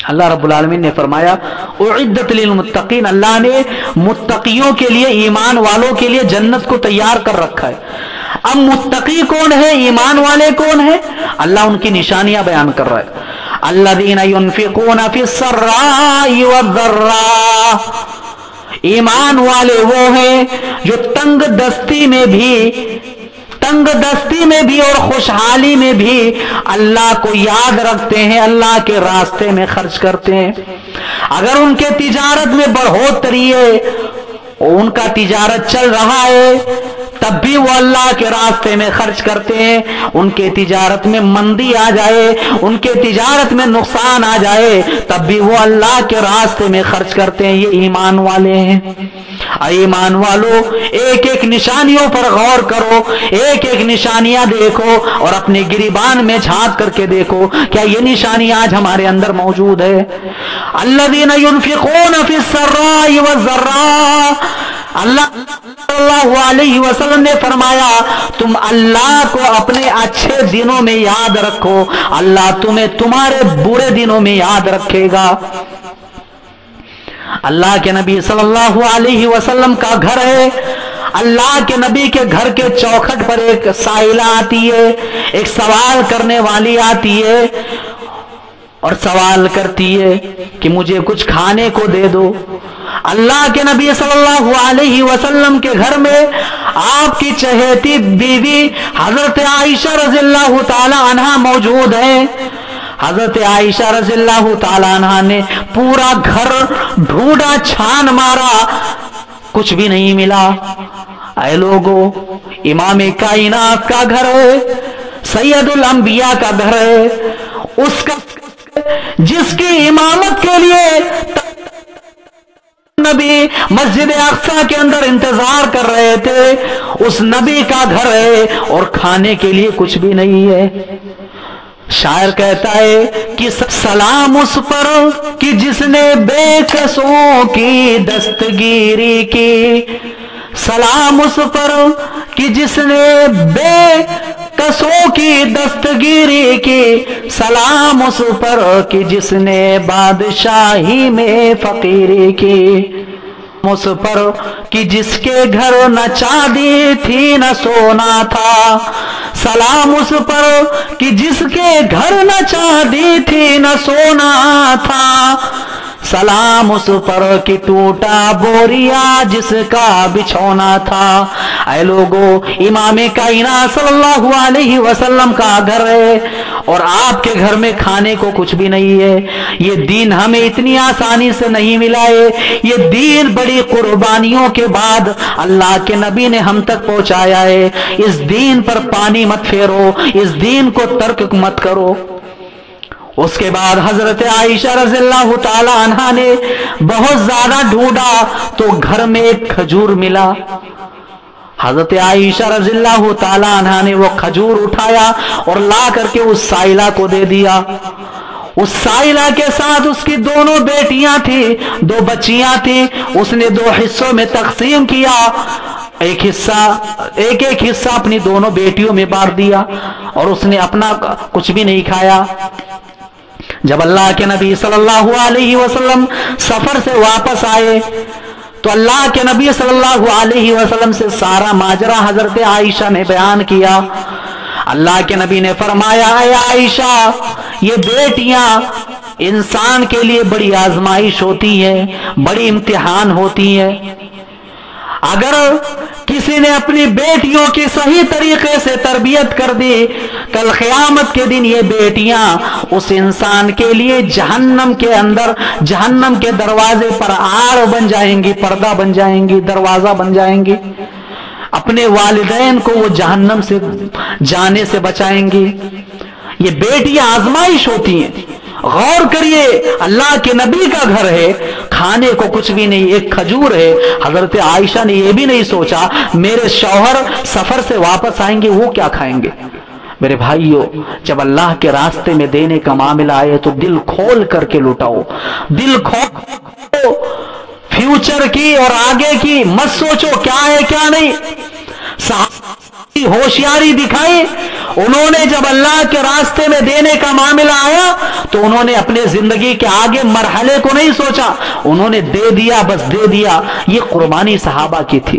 اللہ رب العالمین نے فرمایا اعدت للمتقین، اللہ نے متقیوں کے لیے، ایمان والوں کے لیے جنت کو تیار کر رکھا ہے۔ اب متقی کون ہے، ایمان والے کون ہے؟ اللہ ان کی نشانیاں بیان کر رہا ہے۔ الذین ينفقون فی السراء والضراء، ایمان والے وہ ہیں جو تنگ دستی میں بھی اور خوشحالی میں بھی اللہ کو یاد رکھتے ہیں، اللہ کے راستے میں خرچ کرتے ہیں۔ اگر ان کے تجارت میں بڑھوتری ہے، ان کا تجارت چل رہا ہے، تب بھی وہ اللہ کے راستے میں خرچ کرتے ہیں۔ ان کے تجارت میں مندی آ جائے، ان کے تجارت میں نقصان آ جائے، تب بھی وہ اللہ کے راستے میں خرچ کرتے ہیں۔ یہ ایمان والے ہیں۔ ایمان والو، ایک ایک نشانیوں پر غور کرو، ایک ایک نشانیاں دیکھو اور اپنے گریبان میں جھانک کر کے دیکھو کیا یہ نشانی آج ہمارے اندر موجود ہے؟ الذین ينفقون فی السراء والضراء، اللہ صلی اللہ علیہ وسلم نے فرمایا تم اللہ کو اپنے اچھے دنوں میں یاد رکھو، اللہ تمہیں تمہارے برے دنوں میں یاد رکھے گا۔ اللہ کے نبی صلی اللہ علیہ وسلم کا گھر ہے، اللہ کے نبی کے گھر کے چوکھٹ پر ایک سائلہ آتی ہے، ایک سوال کرنے والی آتی ہے اور سوال کرتی ہے کہ مجھے کچھ کھانے کو دے دو۔ اللہ کے نبی صلی اللہ علیہ وسلم کے گھر میں آپ کی چہیتی بیوی حضرت عائشہ رضی اللہ تعالی عنہا موجود ہے۔ حضرت عائشہ رضی اللہ تعالی عنہا نے پورا گھر ڈھونڈا، چھان مارا، کچھ بھی نہیں ملا۔ اے لوگو، امام کائنات کا گھر ہے، سید الانبیاء کا گھر ہے، اس کا جس کی امامت کے لیے نبی مسجد اقصی کے اندر انتظار کر رہے تھے، اس نبی کا گھر ہے اور کھانے کے لیے کچھ بھی نہیں ہے۔ شاعر کہتا ہے کہ سلام اس پر کہ جس نے بے کسوں کی دستگیری کی، سلام اس پر کہ جس نے بے کسوں کی دستگیری کی، سلام اس پر کہ جس نے بادشاہی میں فقیری کی، اس پر کہ جس کے گھر نہ چاندی تھی نہ سونا تھا، سلام اس پر کہ جس کے گھر نہ چاندی تھی نہ سونا تھا، سلام اس پر کہ ٹوٹا بوریا جس کا بچھونا تھا۔ اے لوگو، امام کائنات صلی اللہ علیہ وسلم کا گھر ہے اور آپ کے گھر میں کھانے کو کچھ بھی نہیں ہے۔ یہ دین ہمیں اتنی آسانی سے نہیں ملا ہے، یہ دین بڑی قربانیوں کے بعد اللہ کے نبی نے ہم تک پہنچایا ہے۔ اس دین پر پانی مت پھیرو، اس دین کو ترک مت کرو۔ اس کے بعد حضرت عائشہ رضی اللہ تعالی عنہا نے بہت زیادہ ڈھونڈا تو گھر میں ایک کھجور ملا۔ حضرت عائشہ رضی اللہ تعالی عنہا نے وہ کھجور اٹھایا اور لا کر کے اس سائلہ کو دے دیا۔ اس سائلہ کے ساتھ اس کی دونوں بیٹیاں تھیں، دو بچیاں تھیں، اس نے دو حصوں میں تقسیم کیا، ایک ایک حصہ اپنی دونوں بیٹیوں میں بانٹ دیا اور اس نے اپنا کچھ بھی نہیں کھایا۔ جب اللہ کے نبی صلی اللہ علیہ وسلم سفر سے واپس آئے تو اللہ کے نبی صلی اللہ علیہ وسلم سے سارا ماجرا حضرت عائشہ نے بیان کیا۔ اللہ کے نبی نے فرمایا، اے عائشہ، یہ بیٹیاں انسان کے لیے بڑی آزمائش ہوتی ہے، بڑی امتحان ہوتی ہے۔ اگر کسی نے اپنی بیٹیوں کی صحیح طریقے سے تربیت کر دی، کل قیامت کے دن یہ بیٹیاں اس انسان کے لیے جہنم کے اندر، جہنم کے دروازے پر آڑ بن جائیں گی، پردہ بن جائیں گی، دروازہ بن جائیں گی۔ اپنے والدین کو وہ جہنم سے جانے سے بچائیں گی۔ یہ بیٹیاں آزمائش ہوتی ہیں۔ غور کریے، اللہ کے نبی کا گھر ہے، کھانے کو کچھ بھی نہیں، ایک کھجور ہے۔ حضرت عائشہ نے یہ بھی نہیں سوچا میرے شوہر سفر سے واپس آئیں گے، وہ کیا کھائیں گے۔ میرے بھائیو، جب اللہ کے راستے میں دینے کا معاملہ آئے تو دل کھول کر کے لٹاؤ، دل کھول، فیوچر کی اور آگے کی مت سوچو کیا ہے کیا نہیں۔ ہوشیاری دکھائی. انہوں نے جب اللہ کے راستے میں دینے کا معاملہ آیا تو انہوں نے اپنے زندگی کے آگے مرحلے کو نہیں سوچا, انہوں نے دے دیا, بس دے دیا. یہ قربانی صحابہ کی تھی.